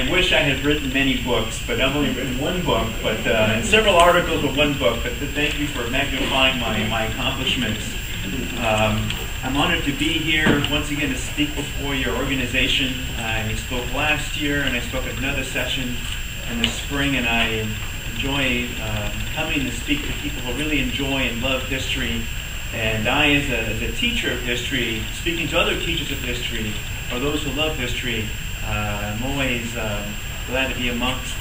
I wish I had written many books, but I've only written one book, and several articles with one book, but thank you for magnifying my accomplishments. I'm honored to be here once again to speak before your organization. I spoke last year, and I spoke at another session in the spring, and I enjoy coming to speak to people who really enjoy and love history. And I, as a teacher of history, speaking to other teachers of history, or those who love history, I'm always glad to be amongst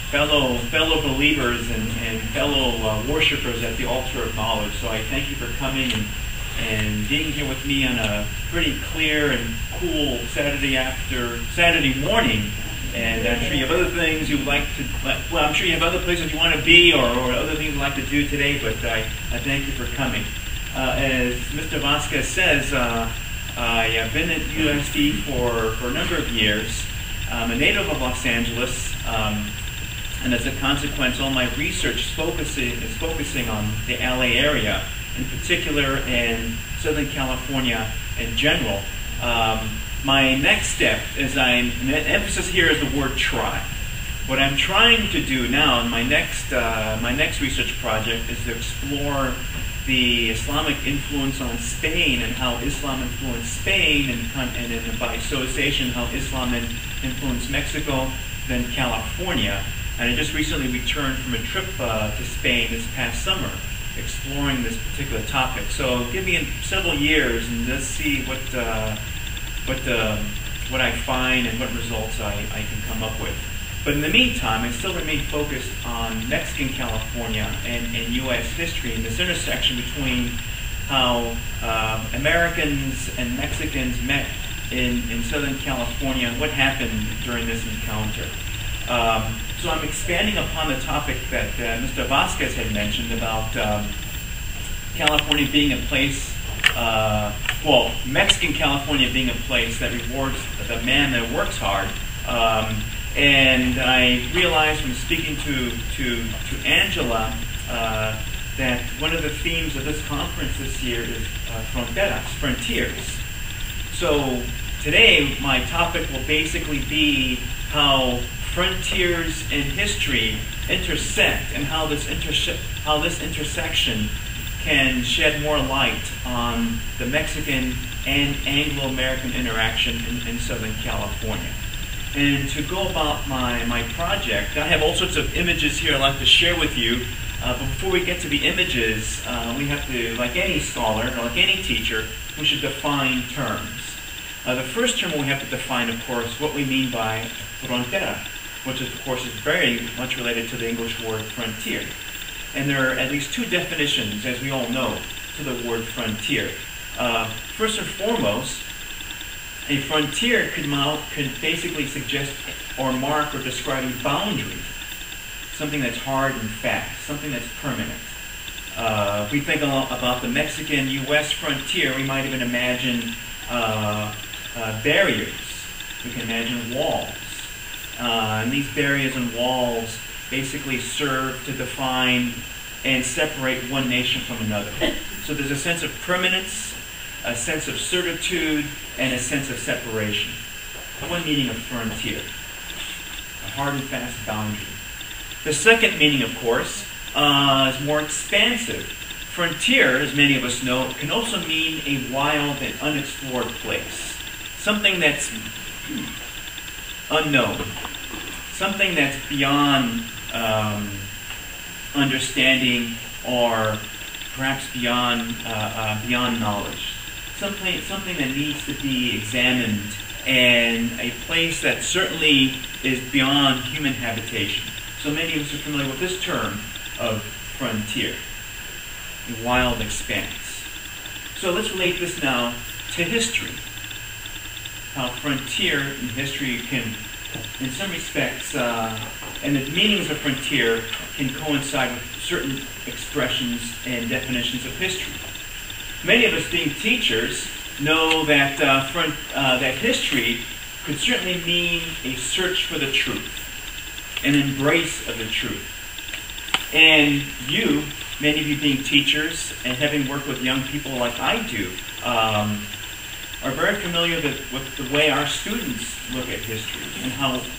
fellow believers and fellow worshipers at the altar of knowledge. So I thank you for coming and being here with me on a pretty clear and cool Saturday morning. And I'm sure you have other things you'd like to, well, I'm sure you have other places you want to be or other things you'd like to do today, but I thank you for coming. As Mr. Vasquez says, I've been at USD for a number of years. I'm a native of Los Angeles, and as a consequence, all my research is focusing on the LA area, in particular, and Southern California in general. My next step is the emphasis here is the word try. What I'm trying to do now in my next research project is to explore the Islamic influence on Spain and how Islam influenced Spain, and by association how Islam influenced Mexico, then California. And I just recently returned from a trip to Spain this past summer, exploring this particular topic. So give me several years and let's see what I find and what results I can come up with. But in the meantime, I still remain focused on Mexican California and U.S. history and this intersection between how Americans and Mexicans met in Southern California and what happened during this encounter. So I'm expanding upon the topic that Mr. Vasquez had mentioned about California being a place, Mexican California being a place that rewards the man that works hard. And I realized from speaking to Angela that one of the themes of this conference this year is frontiers. So today my topic will basically be how frontiers in history intersect and how this intersection can shed more light on the Mexican and Anglo-American interaction in Southern California. And to go about my project, I have all sorts of images here I'd like to share with you. But before we get to the images, we have to, like any scholar, or like any teacher, we should define terms. The first term we have to define, of course, what we mean by frontera, which is, of course, is very much related to the English word frontier. And there are at least two definitions, as we all know, to the word frontier. First and foremost, a frontier could basically suggest or mark or describe a boundary, something that's hard and fast, something that's permanent. If we think about the Mexican-U.S. frontier, we might even imagine barriers. We can imagine walls. And these barriers and walls basically serve to define and separate one nation from another. So there's a sense of permanence, a sense of certitude, and a sense of separation. One meaning of frontier, a hard and fast boundary. The second meaning, of course, is more expansive. Frontier, as many of us know, can also mean a wild and unexplored place. Something that's unknown. Something that's beyond understanding or perhaps beyond knowledge. Something that needs to be examined, and a place that certainly is beyond human habitation. So many of us are familiar with this term of frontier, a wild expanse. So let's relate this now to history. How frontier in history can, in some respects, and the meanings of frontier can coincide with certain expressions and definitions of history. Many of us being teachers know that that history could certainly mean a search for the truth, an embrace of the truth. And you, many of you being teachers and having worked with young people like I do, are very familiar with the way our students look at history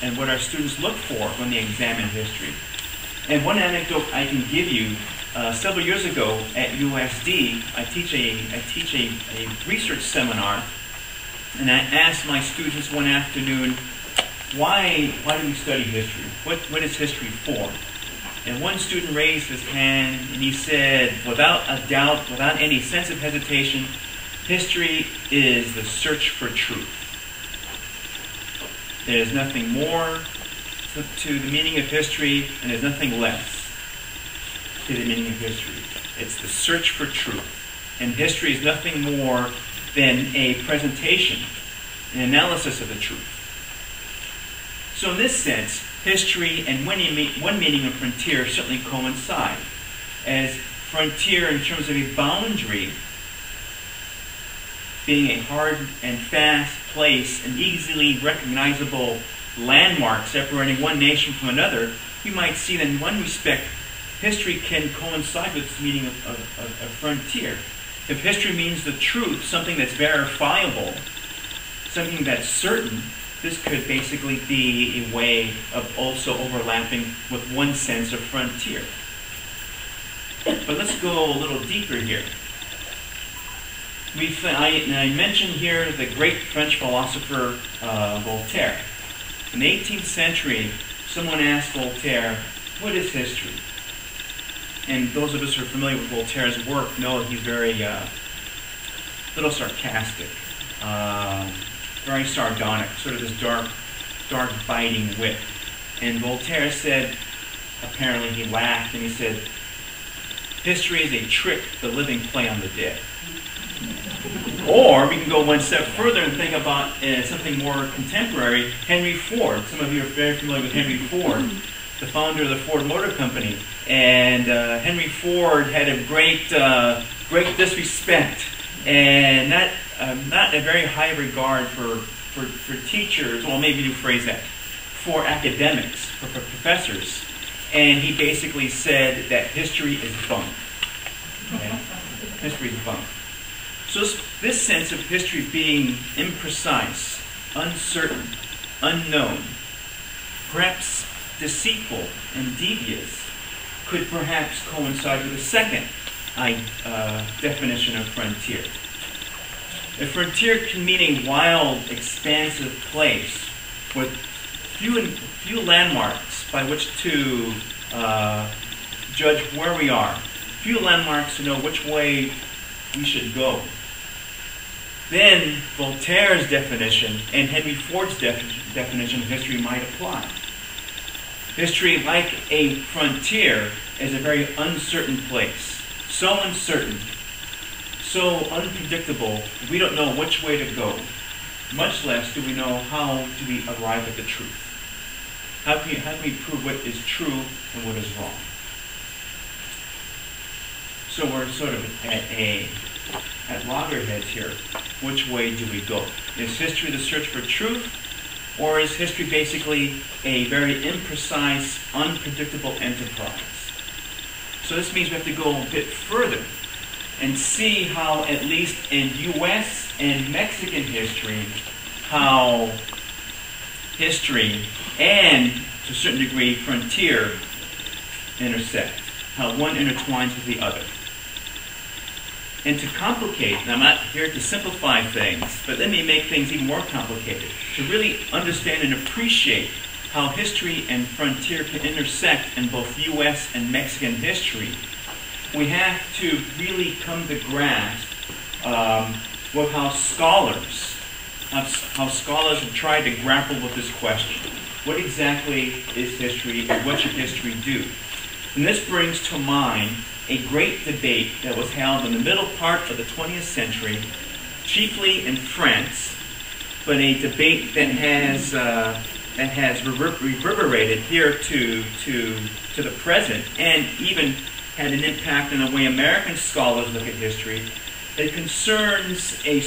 and what our students look for when they examine history. And one anecdote I can give you, several years ago at USD, I teach a research seminar, and I asked my students one afternoon, why do we study history? What is history for? And one student raised his hand and he said, without a doubt, without any sense of hesitation, history is the search for truth. There is nothing more to the meaning of history, and there's nothing less to the meaning of history. It's the search for truth. And history is nothing more than a presentation, an analysis of the truth. So in this sense, history and one meaning of frontier certainly coincide. As frontier in terms of a boundary, being a hard and fast place, an easily recognizable landmark separating one nation from another, you might see that in one respect, history can coincide with this meaning of frontier. If history means the truth, something that's verifiable, something that's certain, this could basically be a way of also overlapping with one sense of frontier. But let's go a little deeper here. I mentioned here the great French philosopher Voltaire. In the 18th century, someone asked Voltaire, what is history? And those of us who are familiar with Voltaire's work know that he's very little sarcastic, very sardonic, sort of this dark biting wit. And Voltaire said, apparently he laughed, and he said, history is a trick the living play on the dead. Or we can go one step further and think about something more contemporary, Henry Ford. Some of you are very familiar with Henry Ford, the founder of the Ford Motor Company. And Henry Ford had a great disrespect and not a very high regard for teachers, well, maybe you phrase that, for academics, for professors. And he basically said that history is bunk. Okay? History is bunk. So this sense of history being imprecise, uncertain, unknown, perhaps deceitful and devious, could perhaps coincide with a second definition of frontier. A frontier can mean a wild, expansive place with few landmarks by which to judge where we are, few landmarks to know which way we should go. Then Voltaire's definition and Henry Ford's definition of history might apply. History, like a frontier, is a very uncertain place. So uncertain, so unpredictable, we don't know which way to go. Much less do we know how do we arrive at the truth. How can we prove what is true and what is wrong? So we're sort of at loggerheads here. Which way do we go? Is history the search for truth, or is history basically a very imprecise, unpredictable enterprise? So this means we have to go a bit further and see how, at least in U.S. and Mexican history, how history and, to a certain degree, frontier intersect, how one intertwines with the other. And to complicate, and I'm not here to simplify things, but let me make things even more complicated. To really understand and appreciate how history and frontier can intersect in both U.S. and Mexican history, we have to really come to grasp with how scholars have tried to grapple with this question. What exactly is history, and what should history do? And this brings to mind a great debate that was held in the middle part of the 20th century, chiefly in France, but a debate that has reverberated here to the present, and even had an impact on the way American scholars look at history. It concerns a